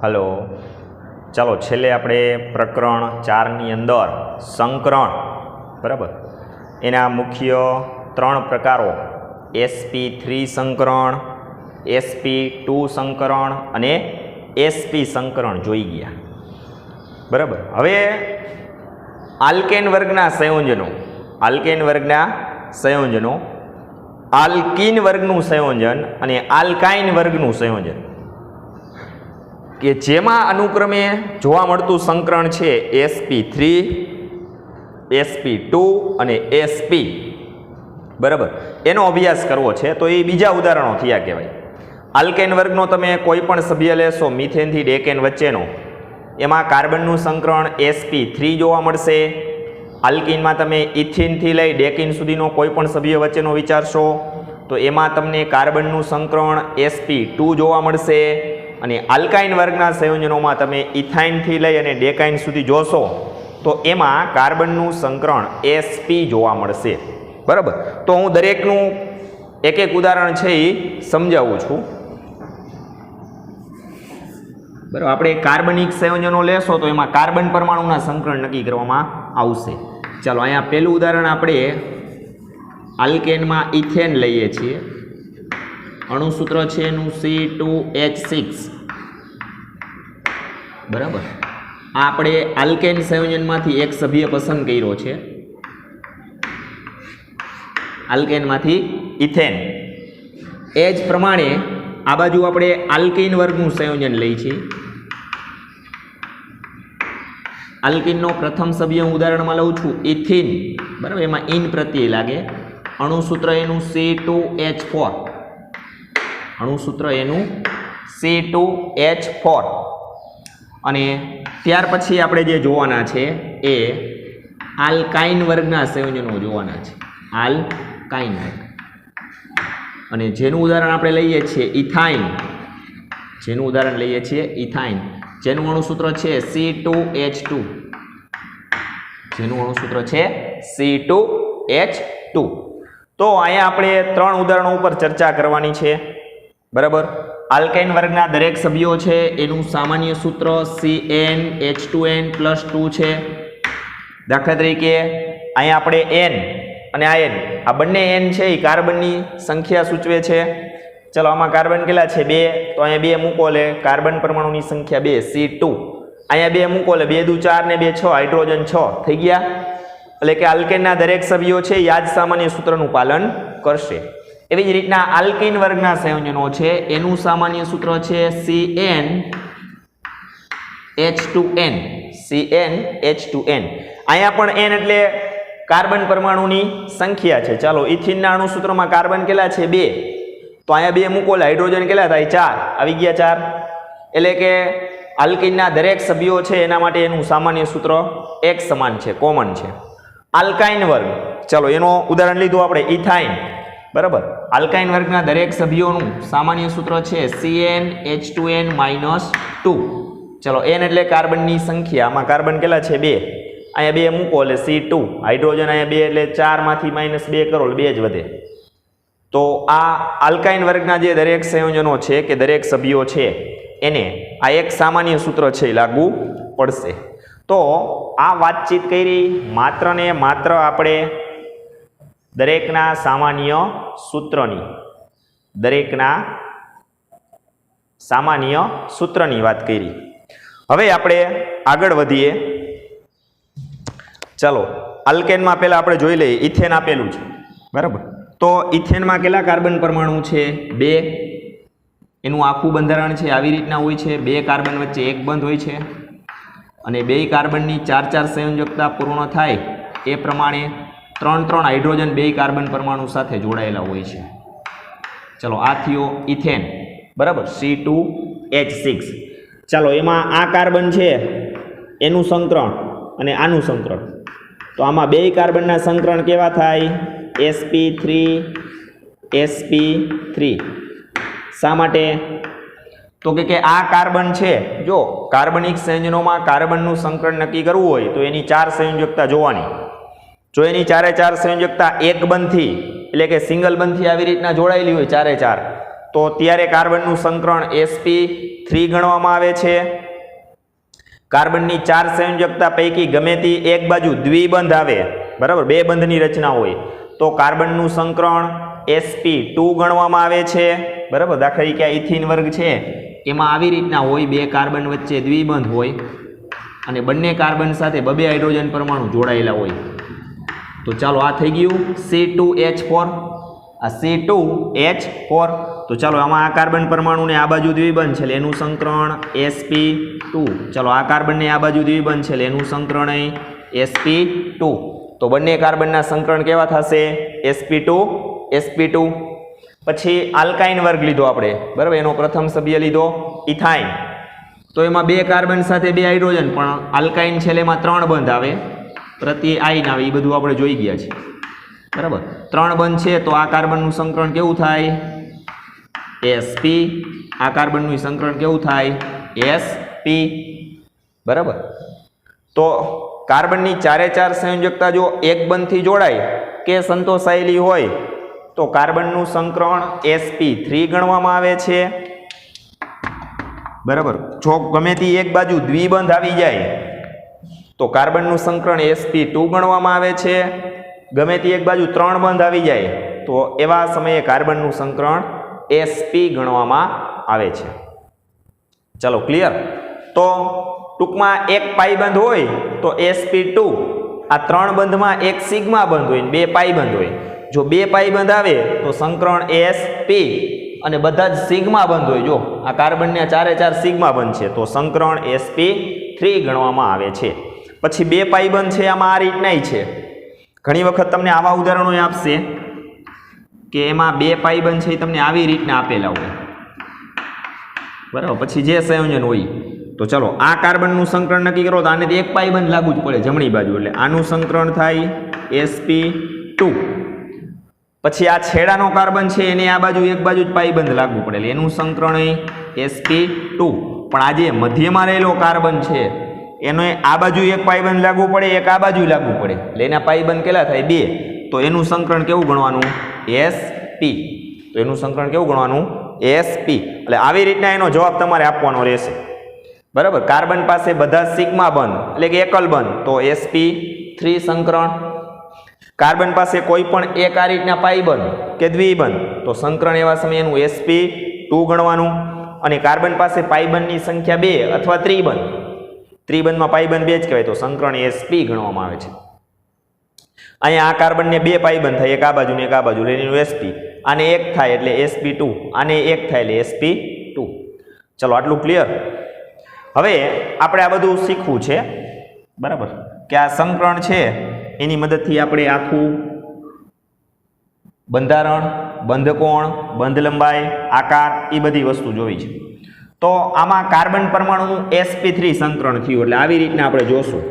Hello, ચાલો છેલ્લે આપણે પ્રકરણ 4ની અંદર સંકરણ, બરાબર, એના મુખ્ય 3 પ્રકારો sp3 સંકરણ, sp2 સંકરણ અને sp સંકરણ જોઈ ગયા. બરાબર. હવે આલ્કેન વર્ગના સંયોજનો, આલ્કેન વર્ગના સંયોજનો, આલ્કીન વર્ગનું સંયોજન અને આલ્કાઇન વર્ગનું સંયોજન કે જેમાં અનુક્રમે જોવા મળતું સંકરણ છે sp3, sp2 અને sp. બરાબર, એનો અભ્યાસ કરવો છે તો એ બીજા ઉદાહરણો થયા કહેવાય. આલ્કેન વર્ગનો તમે કોઈ પણ સભ્ય લેશો મિથેનથી ડેકેન વચ્ચેનો, એમાં કાર્બનનું સંકરણ sp3 જોવા મળશે. આલ્કીનમાં તમે ઇથિનથી લઈ ડેકિન સુધીનો કોઈ પણ સભ્ય વચ્ચેનો વિચારશો તો એમાં તમને કાર્બનનું સંકરણ sp2 જોવા મળશે. અને આલ્કાઇન વર્ગના સંયોજનોમાં તમે ઇથાઇનથી લઈ અને ડેકાઇન સુધી જોશો તો એમાં કાર્બનનું સંકરણ sp જોવા મળશે. બરાબર, તો હું દરેકનું એક એક ઉદાહરણ છે એ સમજાવું છું. બરાબર, આપણે કાર્બનિક સંયોજનો લેશો તો એમાં કાર્બન પરમાણુના સંકરણ નક્કી કરવામાં આવશે. ચાલો, અહીંયા પહેલું ઉદાહરણ આપણે આલ્કેનમાં ઇથેન લઈએ છીએ. અણુસૂત્ર છે એનું C2H6. બરાબર, આ આપણે આલ્કેન સંયોજનમાંથી એક સભ્ય પસંદ કર્યો છે, આલ્કેનમાંથી ઇથેન. એ જ પ્રમાણે આ બાજુ આપણે આલ્કીન વર્ગનું સંયોજન લઈએ છીએ. આલ્કીનનો પ્રથમ સભ્ય હું ઉદાહરણમાં લઉં છું ઇથિન. બરાબર, એમાં ઇન પ્રત્યય લાગે. અણુસૂત્ર એનું C2H4. અણુસૂત્ર એનું C2H4. અને ત્યાર પછી આપણે જે જોવાના છે એ આલ્કાઇન વર્ગના સંયોજનો જોવાના છે, આલ્કાઇન વર્ગ. અને જેનું ઉદાહરણ આપણે લઈએ છીએ ઇથાઇન, જેનું ઉદાહરણ લઈએ છીએ ઇથાઇન, જેનું અણુસૂત્ર છે C2H2, જેનું અણુસૂત્ર છે C2H2. તો અહીંયા આપણે 3 ઉદાહરણો ઉપર ચર્ચા કરવાની છે. બરાબર, આલ્કાઇન વર્ગના દરેક સભ્યો છે એનું સામાન્ય સૂત્ર CnH2n+2 છે. દાખલા તરીકે અહીંયા આપણે n અને આ n, આ બંને n છે એ કાર્બનની સંખ્યા સૂચવે છે. ચલો, આમાં કાર્બન કેટલા છે? 2. તો અહીંયા 2 મૂકો એટલે કાર્બન પરમાણુની સંખ્યા 2 C2. અહીંયા 2 મૂકો એટલે 2 દુ 4 ને 2 6, હાઇડ્રોજન 6 થઈ ગયા. એટલે કે આલ્કેનના દરેક સભ્યો છે યાદ સામાન્ય સૂત્રનું પાલન કરશે. એવી જ રીતના આલ્કીન વર્ગના સંયોજનો છે એનું સામાન્ય સૂત્ર છે CnH2n, CnH2n. અહીંયા પણ n એટલે કાર્બન પરમાણુની સંખ્યા છે. ચાલો, ઇથિનના અણુસૂત્રમાં કાર્બન કેટલા છે? 2. તો અહીંયા 2 મૂકો એટલે હાઇડ્રોજન કેટલા થાય? 4. આવી ગયા 4. એટલે કે આલ્કીનના દરેક સભ્યો છે એના માટે એનું સામાન્ય સૂત્ર એક સમાન છે, કોમન છે. આલ્કાઇન વર્ગ, ચાલો એનો ઉદાહરણ લીધું આપણે ઇથાઇન. બરાબર, આલ્કાઇન વર્ગના દરેક સભ્યોનું સામાન્ય સૂત્ર છે CnH2n-2. ચલો, n એટલે કાર્બનની સંખ્યા, આમાં કાર્બન કેટલા છે? 2. અહીંયા 2 મૂકો એટલે C2. હાઇડ્રોજન અહીંયા 2 એટલે 4 માંથી -2 કરો એટલે 2 જ વધે. તો આ આલ્કાઇન વર્ગના જે દરેક સંયોજનો છે કે દરેક સભ્યો છે એને આ એક સામાન્ય સૂત્ર છે લાગુ પડશે. તો આ વાતચીત કરી માત્ર ને માત્ર આપણે દરેકના સામાન્ય સૂત્રની, દરેકના સામાન્ય સૂત્રની વાત કરી. હવે આપણે આગળ વધીએ. ચાલો, આલ્કેનમાં પહેલા આપણે જોઈ લઈએ ઇથેન આપેલું છે. બરાબર, તો ઇથેનમાં કેટલા કાર્બન પરમાણુ છે? 2. એનું આખું બંધારણ છે આવી રીતના હોય છે. 2 કાર્બન વચ્ચે 1 બંધ હોય છે અને 2 કાર્બનની 4 સંયોજકતા પૂર્ણ થાય એ પ્રમાણે 3 હાઇડ્રોજન 2 કાર્બન પરમાણુ સાથે જોડાયેલા હોય છે. ચલો, આ થયો ઇથેન. બરાબર, C2H6. ચાલો, એમાં આ કાર્બન છે એનું સંકરણ અને આનું સંકરણ. તો આમાં 2 કાર્બનના સંકરણ કેવા થાય? sp3, sp3. શા માટે? તો કે આ કાર્બન છે, જો કાર્બનિક સંયોજનોમાં કાર્બનનું સંકરણ નક્કી કરવું હોય તો એની 4 સંયોજકતા જોવાની. જો એની 4 સંયોજકતા એક બંધથી એટલે કે સિંગલ બંધથી આવી રીતના જોડાયેલી હોય 4 તો ત્યારે કાર્બનનું સંકરણ sp3 3 ગણવામાં આવે છે. કાર્બનની 4 સંયોજકતા પૈકી ગમે તે એક બાજુ દ્વિબંધ આવે, બરાબર, બે બંધની રચના હોય તો કાર્બનનું સંકરણ sp2 ગણવામાં આવે છે. બરાબર, દાખલા તરીકે આ ઇથિન વર્ગ છે એમાં આવી રીતના હોય, બે કાર્બન વચ્ચે દ્વિબંધ હોય અને બંને કાર્બન સાથે બબે હાઇડ્રોજન પરમાણુ જોડાયેલા હોય. તો ચાલો આ થઈ ગયું C2H4, આ C2H4. તો ચાલો આમાં આ કાર્બન પરમાણુને આ બાજુ દ્વિબંધ છે એટલે એનું સંકરણ sp2. ચાલો આ કાર્બનને આ બાજુ દ્વિબંધ છે એટલે એનું સંકરણ sp2. તો બંને કાર્બનના સંકરણ કેવા થશે? sp2. પછી આલ્કાઇન વર્ગ લીધો આપણે, બરાબર, એનો પ્રથમ સભ્ય લીધો ઇથાઇન. તો એમાં બે કાર્બન સાથે બે હાઇડ્રોજન, પણ આલ્કાઇન છે એટલે એમાં 3 બંધ આવે, પ્રતિ આયન આવે, એ બધું આપણે જોઈ ગયા છે. બરાબર, 3 બંધ છે તો આ કાર્બનનું સંકરણ કેવું થાય? sp. આ કાર્બનનું સંકરણ કેવું થાય? sp. બરાબર. તો કાર્બનની 4 સંયોજકતા જો એક બંધથી જોડાય કે સંતોષાયેલી હોય તો કાર્બનનું સંકરણ sp3 ગણવામાં આવે છે. બરાબર, જો ગમે તે એક બાજુ દ્વિબંધ આવી જાય તો કાર્બનનું સંકરણ sp2 ગણવામાં આવે છે. ગમે તે એક બાજુ 3 બંધ આવી જાય તો એવા સમયે કાર્બનનું સંકરણ sp ગણવામાં આવે છે. ચાલો ક્લિયર. તો ટૂંકમાં એક પાઈ બંધ હોય તો sp2, આ 3 બંધમાં એક સિગ્મા બંધ હોય ને 2 પાઈ બંધ હોય. જો 2 પાઈ બંધ આવે તો સંકરણ sp અને બધા જ સિગ્મા બંધ હોય. જો આ કાર્બનને 4 સિગ્મા બંધ છે તો સંકરણ sp3 ગણવામાં આવે છે. પછી 2 પાઈ બંધ છે આમાં આ રીતનાય છે. ઘણી વખત તમને આવા ઉદાહરણો આપશે કે એમાં 2 પાઈ બંધ છે એ તમને આવી રીતના આપેલા હોય, બરાબર. પછી જે સંયોજન હોય તો ચલો આ કાર્બનનું સંકરણ નક્કી કરો તો આને એક પાઈ બંધ લાગુ જ પડે જમણી બાજુ, એટલે આનું સંકરણ થાય sp2. પછી આ છેડાનો કાર્બન છે એને આ બાજુ એક બાજુ જ પાઈ બંધ લાગવું પડે એટલે એનું સંકરણ sp2. પણ આ જે મધ્યમાં રહેલો કાર્બન છે એને આ બાજુ એક પાઈ બંધ લાગવું પડે, એક આ બાજુ લાગવું પડે, એટલે એના પાઈ બંધ કેટલા થાય? 2. તો એનું સંકરણ કેવું ગણવાનું? sp. તો એનું સંકરણ કેવું ગણવાનું? sp. એટલે આવી રીતના એનો જવાબ તમારે આપવાનો રહેશે, બરાબર. કાર્બન પાસે બધા સિગ્મા બંધ એટલે કે એકલ બંધ તો sp3 સંકરણ. કાર્બન પાસે કોઈ પણ એક આ રીતના પાઈ બંધ કે દ્વિબંધ તો સંકરણ એવા સમયે એનું sp2 ગણવાનું. અને કાર્બન પાસે પાઈ બંધની સંખ્યા 2 અથવા ત્રિબંધ, ત્રિબંધમાં પાઈ બંધ 2 જ કહેવાય તો સંકરણ sp ગણવામાં આવે છે. અહીંયા આ કાર્બનને 2 પાઈ બંધ થાય, એક આ બાજુ ને એક આ બાજુ, એટલે એનું sp. આને 1 થાય એટલે sp2, આને 1 થાય એટલે sp2. ચલો આટલું ક્લિયર. હવે આપણે આ બધું શીખવું છે, બરાબર, કે આ સંકરણ છે એની મદદથી આપણે આખું બંધારણ, બંધકોણ, બંધ લંબાઈ, આકાર એ બધી વસ્તુ જોવી છે. તો આમાં કાર્બન પરમાણુનું sp3 સંકરણ થયું એટલે આવી રીતના આપણે જોશું.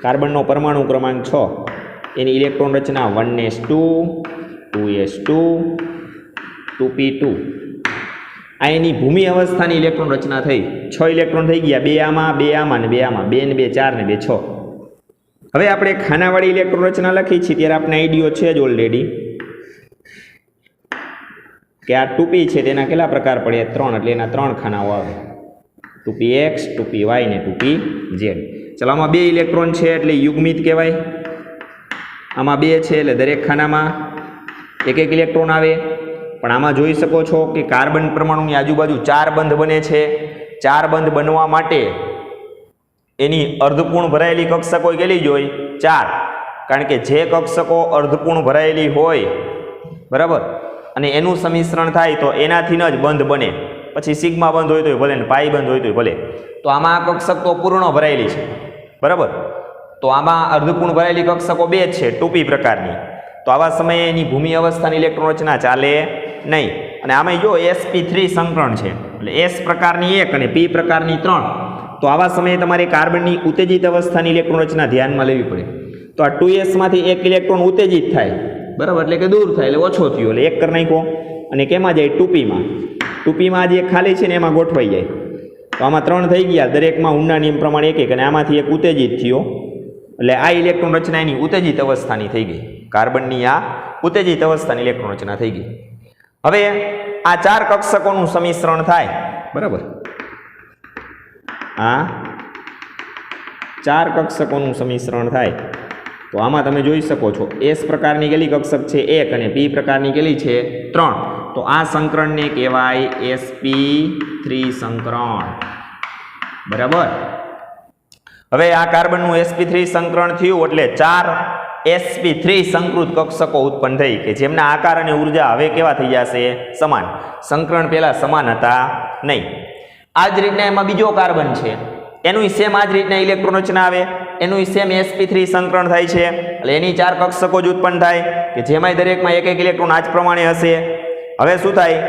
કાર્બનનો પરમાણુ ક્રમાંક 6, એની ઇલેક્ટ્રોન રચના 1s2, 2s2, 2p2. આ એની ભૂમિ અવસ્થાની ઇલેક્ટ્રોન રચના થઈ. 6 ઇલેક્ટ્રોન થઈ ગયા, 2 આમાં, 2 આમાં ને 2 આમાં, 2 ને 2 4 ને 2 6. હવે આપણે ખાનાવાળી ઇલેક્ટ્રોન રચના લખી છે ત્યારે આપણે આઈડિયો છે જ ઓલરેડી કે આ 2p છે તેના કેટલા પ્રકાર પડે? 3, એટલે એના 3 ખાનાઓ આવે, 2px, 2py ને 2pz. ચાલો આમાં 2 ઇલેક્ટ્રોન છે એટલે યુગ્મિત કહેવાય. આમાં 2 છે એટલે દરેક ખાનામાં એક ઇલેક્ટ્રોન આવે. પણ આમાં જોઈ શકો છો કે કાર્બન પરમાણુની આજુબાજુ 4 બંધ બને છે. 4 બંધ બનવા માટે એની અર્ધપૂર્ણ ભરાયેલી કક્ષકો કેટલી જોઈએ? 4. કારણ કે જે કક્ષકો અર્ધપૂર્ણ ભરાયેલી હોય, બરાબર, અને એનું સમિશ્રણ થાય તો એનાથી જ બંધ બને. પછી સિગ્મા બંધ હોય તોય ભલે ને પાઈ બંધ હોય તોય ભલે. તો આમાં આ કક્ષક તો પૂર્ણ ભરાયેલી છે, બરાબર. તો આમાં અર્ધપૂર્ણ ભરાયેલી કક્ષકો 2 જ છે, 2p પ્રકારની. તો આવા સમયે એની ભૂમિ અવસ્થાની ઇલેક્ટ્રોન રચના ચાલે નહીં. અને આમાં જો sp3 સંકરણ છે એટલે s પ્રકારની 1 અને p પ્રકારની 3. તો આવા સમયે તમારે કાર્બનની ઉત્તેજિત અવસ્થાની ઇલેક્ટ્રોન રચના ધ્યાનમાં લેવી પડે. તો આ 2s માંથી એક ઇલેક્ટ્રોન ઉત્તેજિત થાય, બરાબર, એટલે કે દૂર થાય એટલે ઓછો થયો એટલે 1 કરી નાખ્યો. અને કેમાં જાય? 2p માં. 2p માં જે ખાલી છે ને એમાં ગોઠવાઈ જાય. તો આમાં 3 થઈ ગયા, દરેકમાં ઊંડા નિયમ પ્રમાણે 1 અને આમાંથી એક ઉત્તેજિત થયો એટલે આ ઇલેક્ટ્રોન રચના એની ઉત્તેજિત અવસ્થાની થઈ ગઈ. કાર્બનની આ ઉત્તેજિત અવસ્થાની ઇલેક્ટ્રોન રચના થઈ ગઈ. હવે આ 4 કક્ષકોનું સમિશ્રણ થાય, બરાબર. આ 4 કક્ષકોનું સમિશ્રણ થાય. તો આમાં તમે જોઈ શકો છો S પ્રકારની કેટલી કક્ષક છે 1 અને P પ્રકારની કેટલી છે 3. તો આ સંકરણને કહેવાય sp3 સંકરણ. બરાબર. હવે આ કાર્બનનું sp3 સંકરણ થયું એટલે 4 sp3 સંકૃત કક્ષકો ઉત્પન્ન થઈ કે જેમના આકાર અને ઉર્જા હવે કેવા થઈ જશે સમાન. સંકરણ પહેલા સમાન હતા નહીં. આ જ રીતના એમાં બીજો કાર્બન છે એનું સેમ આ જ રીતના ઇલેક્ટ્રોન રચના આવે એનું સેમ sp3 સંકરણ થાય છે એટલે એની 4 કક્ષકો જ ઉત્પન્ન થાય કે જેમાં દરેકમાં એક એક ઇલેક્ટ્રોન આ જ પ્રમાણે હશે. હવે શું થાય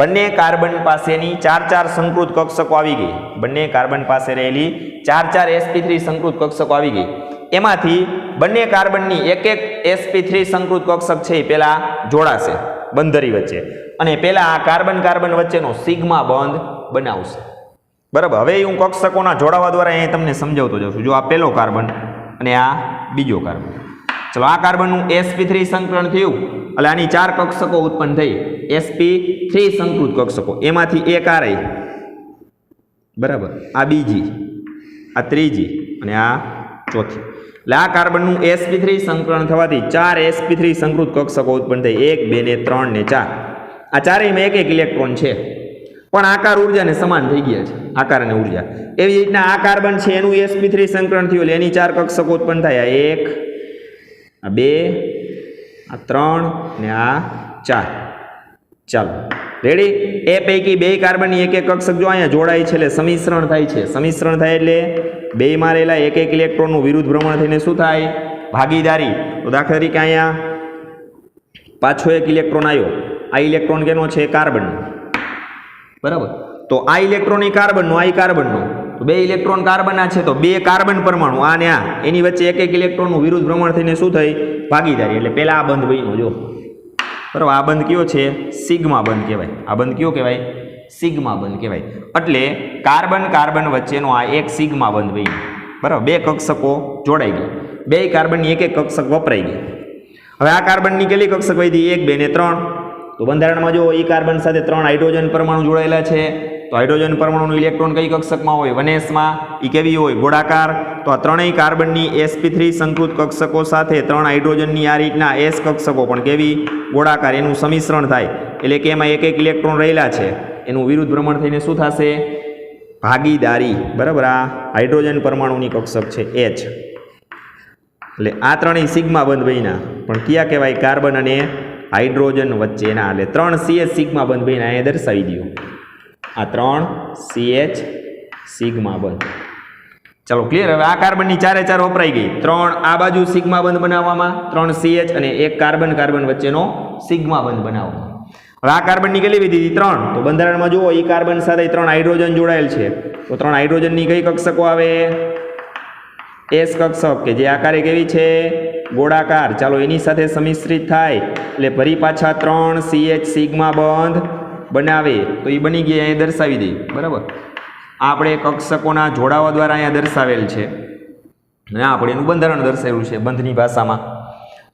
બંને કાર્બન પાસેની 4 સંકૃત કક્ષકો આવી ગઈ. બંને કાર્બન પાસે રહેલી 4 sp3 સંકૃત કક્ષકો આવી ગઈ. એમાંથી બંને કાર્બનની એક એક sp3 સંકૃત કક્ષક છે એ પેલા જોડાશે બંધરી વચ્ચે અને પેલા આ કાર્બન કાર્બન વચ્ચેનો સિગ્મા બંધ બનાવશે. બરાબર. હવે હું કક્ષકોના જોડાવા દ્વારા અહીં તમને સમજાવતો જાઉં છું. જો આ પહેલો કાર્બન અને આ બીજો કાર્બન. ચલો આ કાર્બનનું sp3 સંકરણ થયું એટલે આની 4 કક્ષકો ઉત્પન્ન થઈ sp3 સંકૃત કક્ષકો. એમાંથી એક આ રહી. બરાબર. આ બીજી, આ ત્રીજી અને આ ચોથી. એટલે આ કાર્બનનું sp3 સંકરણ થવાથી 4 sp3 સંકૃત કક્ષકો ઉત્પન્ન થઈ 1 2 ને 3 ને 4. આ ચારેયમાં એક એક ઇલેક્ટ્રોન છે પણ આકાર ઉર્જાને સમાન થઈ ગયા છે. આકાર અને ઉર્જા એવી રીતના આ કાર્બન છે એનું sp3 સંકરણ થયું એટલે એની 4 કક્ષકો ઉત્પન્ન થાય. આ 1 આ 2 આ 3 ને આ 4. ચાલો રેડી. એ પૈકી બે કાર્બનની એક એક કક્ષક જો અહીંયા જોડાય છે એટલે સમિશ્રણ થાય છે. સમિશ્રણ થાય એટલે બે માં રહેલા એક એક ઇલેક્ટ્રોનનું વિરુદ્ધ ભ્રમણ થઈને શું થાય ભાગીદારી. તો દાખલા તરીકે અહીંયા પાછો એક ઇલેક્ટ્રોન આવ્યો. આ ઇલેક્ટ્રોન કેનો છે કાર્બનનો. બરાબર. તો આ ઇલેક્ટ્રોન એ કાર્બનનો આ કાર્બનનો તો બે ઇલેક્ટ્રોન કાર્બનના છે તો બે કાર્બન પરમાણુ આ ને આ એની વચ્ચે એક એક ઇલેક્ટ્રોનનું વિરુદ્ધ ભ્રમણ થઈને શું થઈ ભાગીદારી. એટલે પહેલા આ બંધ બન્યો જો. બરાબર. આ બંધ કયો છે સિગ્મા બંધ કહેવાય. આ બંધ કયો કહેવાય સિગ્મા બંધ કહેવાય. એટલે કાર્બન કાર્બન વચ્ચેનો આ એક સિગ્મા બંધ બન્યો. બરાબર. બે કક્ષકો જોડાઈ ગઈ. બે કાર્બનની એક એક કક્ષક વપરાઈ ગઈ. હવે આ કાર્બનની કેટલી કક્ષક વધી 1 2 ને 3. તો બંધારણમાં જો એ કાર્બન સાથે 3 હાઇડ્રોજન પરમાણુ જોડાયેલા છે તો હાઇડ્રોજન પરમાણુનું ઇલેક્ટ્રોન કઈ કક્ષકમાં હોય 1s માં. એ કેવી હોય ગોળાકાર. તો આ ત્રણેય કાર્બનની sp3 સંકૃત કક્ષકો સાથે 3 હાઇડ્રોજનની આ રીતના s કક્ષકો પણ કેવી ગોળાકાર એનું સમિશ્રણ થાય એટલે કે એમાં એક એક ઇલેક્ટ્રોન રહેલા છે એનું વિરુદ્ધ ભ્રમણ થઈને શું થશે ભાગીદારી. બરાબર. આ હાઇડ્રોજન પરમાણુની કક્ષક છે H. એટલે આ ત્રણેય સિગ્મા બંધ બન્યા પણ ક્યાં કહેવાય કાર્બન અને હાઇડ્રોજન વચ્ચેના. એટલે 3 CH સિગ્મા બંધ બન્યા અહીંયા દર્શાવી દો. આ 3 CH સિગ્મા બંધ. ચલો ક્લિયર. હવે આ કાર્બનની 4 વપરાઈ ગઈ. 3 આ બાજુ સિગ્મા બંધ બનાવવામાં 3 CH અને એક કાર્બન કાર્બન વચ્ચેનો સિગ્મા બંધ બનાવવામાં. હવે આ કાર્બનની કેટલી વિધિ 3. તો બંધારણમાં જુઓ એ કાર્બન સાથે 3 હાઇડ્રોજન જોડાયેલ છે તો 3 હાઇડ્રોજનની કઈ કક્ષકો આવે S કક્ષક કે જે આકારે કેવી છે ગોળાકાર. ચાલો એની સાથે સમિશ્રિત થાય એટલે ફરી પાછા 3 CH સિગ્મા બંધ બનાવે તો એ બની ગયા અહીંયા દર્શાવી દઈએ. બરાબર. આપણે કક્ષકોના જોડાવા દ્વારા અહીંયા દર્શાવેલ છે અને આપણે એનું બંધારણ દર્શાવ્યું છે બંધની ભાષામાં.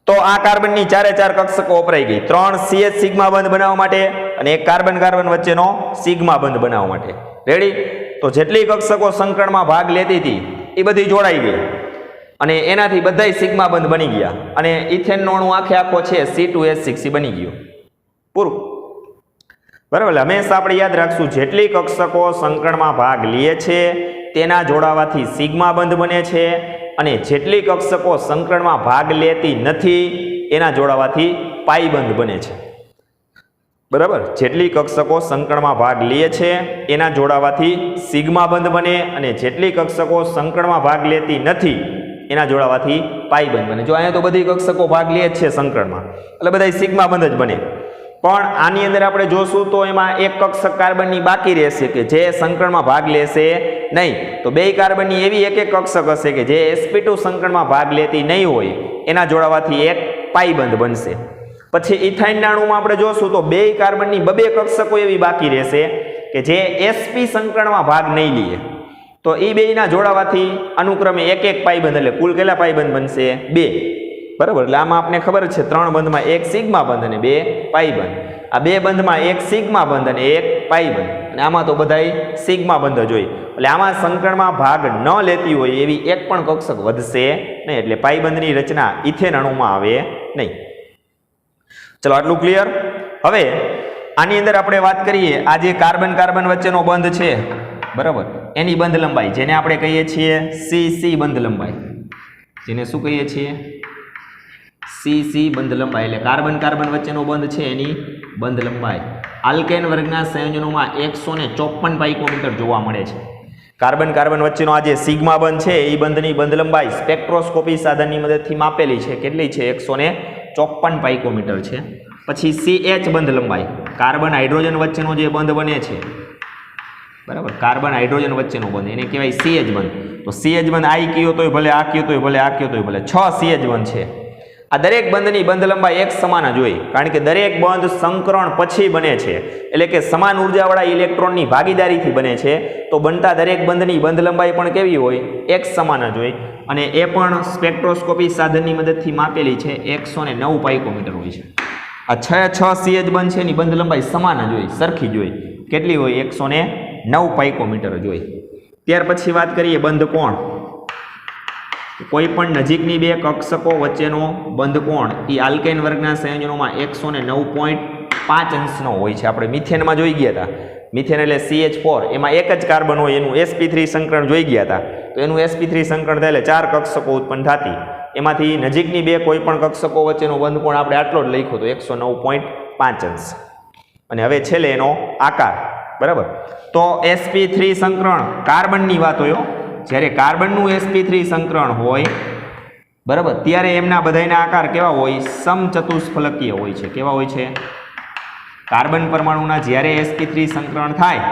તો આ કાર્બનની 4 કક્ષકો વપરાઈ ગઈ 3 CH સિગ્મા બંધ બનાવવા માટે અને એક કાર્બન કાર્બન વચ્ચેનો સિગ્મા બંધ બનાવવા માટે. રેડી. તો જેટલી કક્ષકો સંકરણમાં ભાગ લેતી હતી એ બધી જોડાઈ ગઈ અને એનાથી બધાય સિગ્મા બંધ બની ગયા અને ઇથેનનો અણુ આખે આખો છે C2H6 બની ગયો. પૂરું. બરાબર. હંમેશા આપણે યાદ રાખશું જેટલી કક્ષકો સંકરણમાં ભાગ લે છે તેના જોડાવાથી સિગ્મા બંધ બને છે અને જેટલી કક્ષકો સંકરણમાં ભાગ લેતી નથી એના જોડાવાથી પાઈ બંધ બને છે. બરાબર. જેટલી કક્ષકો સંકરણમાં ભાગ લે છે એના જોડાવાથી સિગ્મા બંધ બને અને જેટલી કક્ષકો સંકરણમાં ભાગ લેતી નથી એના જોડાવાથી પાઈ બંધ બને. જો અહીંયા તો બધી કક્ષકો ભાગ લે જ છે સંકરણમાં એટલે બધા સિગ્મા બંધ જ બને. પણ આની અંદર આપણે જોશું તો એમાં એક કક્ષક કાર્બનની બાકી રહેશે કે જે સંકરણમાં ભાગ લેશે નહીં. તો બે કાર્બનની એવી એક એક કક્ષક હશે કે જે sp2 સંકરણમાં ભાગ લેતી નહીં હોય એના જોડાવાથી એક પાઈ બંધ બનશે. પછી ઇથાઇનના અણુમાં આપણે જોશું તો બે કાર્બનની બે કક્ષકો એવી બાકી રહેશે કે જે sp સંકરણમાં ભાગ નહીં લે તો એ બેના જોડાવાથી અનુક્રમે એક એક પાઈ બંધ એટલે કુલ કેટલા પાઈ બંધ બનશે 2. બરાબર. એટલે આમાં આપણે ખબર છે 3 બંધમાં એક સિગ્મા બંધ અને 2 પાઈ બંધ. આ 2 બંધમાં એક સિગ્મા બંધ અને એક પાઈ બંધ. અને આમાં તો બધાય સિગ્મા બંધ જ હોય. એટલે આમાં સંકરણમાં ભાગ ન લેતી હોય એવી એક પણ કક્ષક વધશે નહીં. એટલે પાઈબંધની રચના ઇથેન અણુમાં આવે નહીં. ચલો આટલું ક્લિયર. હવે આની અંદર આપણે વાત કરીએ આ જે કાર્બન કાર્બન વચ્ચેનો બંધ છે બરાબર, એની બંધ લંબાઈ જેને આપણે કહીએ છીએ સીસી બંધ લંબાઈ, જેને શું કહીએ છીએ સીસી બંધ લંબાઈ. એટલે કાર્બન કાર્બન વચ્ચેનો બંધ છે એની બંધ લંબાઈ આલ્કેન વર્ગના સંયોજનોમાં 154 પાઇકોમીટર જોવા મળે છે. કાર્બન કાર્બન વચ્ચેનો આ જે સિગ્મા બંધ છે એ બંધની બંધ લંબાઈ સ્પેક્ટ્રોસ્કોપી સાધનની મદદથી માપેલી છે. કેટલી છે? 154 પાઇકોમીટર છે. પછી CH બંધ લંબાઈ, કાર્બન હાઇડ્રોજન વચ્ચેનો જે બંધ બને છે બરાબર, કાર્બન હાઇડ્રોજન વચ્ચેનો બંધ એને કહેવાય CH બંધ. તો CH બંધ આ કયો તોય ભલે, આ કયો તોય ભલે, આ કયો તોય ભલે, 6 CH બંધ છે. આ દરેક બંધની બંધ લંબાઈ એક સમાન જ હોય, કારણ કે દરેક બંધ સંકરણ પછી બને છે, એટલે કે સમાન ઉર્જાવાળા ઇલેક્ટ્રોનની ભાગીદારીથી બને છે. તો બનતા દરેક બંધની બંધ લંબાઈ પણ કેવી હોય? એક સમાન જ હોય. અને એ પણ સ્પેક્ટ્રોસ્કોપી સાધનની મદદથી માપેલી છે. 109 પાઇકોમીટર હોય છે. આ 6 CH બંધ છે એની બંધ લંબાઈ સમાન જ હોય, સરખી જ હોય. કેટલી હોય? 109 પાઇકોમીટર જ હોય. ત્યાર પછી વાત કરીએ બંધ કોણ. કોઈ પણ નજીકની બે કક્ષકો વચ્ચેનો બંધ કોણ એ આલ્કેન વર્ગના સંયોજનોમાં 109.5 અંશનો હોય છે. આપણે મિથેનમાં જોઈ ગયા હતા. મિથેન એટલે CH4, એમાં એક જ કાર્બન હોય, એનું sp3 સંકરણ જોઈ ગયા હતા. તો એનું sp3 સંકરણ થાય એટલે 4 કક્ષકો ઉત્પન્ન થતી. એમાંથી નજીકની બે કોઈ પણ કક્ષકો વચ્ચેનો બંધ કોણ આપણે આટલો જ લખ્યો તો 109.5 અંશ. અને હવે છેલ્લે એનો આકાર બરાબર. તો sp3 સંકરણ કાર્બનની વાત હોય, જ્યારે કાર્બનનું sp3 સંકરણ હોય બરાબર, ત્યારે એમના બધાના આકાર કેવા હોય? સમચતુષ્ફલકીય હોય છે. કેવા હોય છે? કાર્બન પરમાણુના જ્યારે sp3 સંકરણ થાય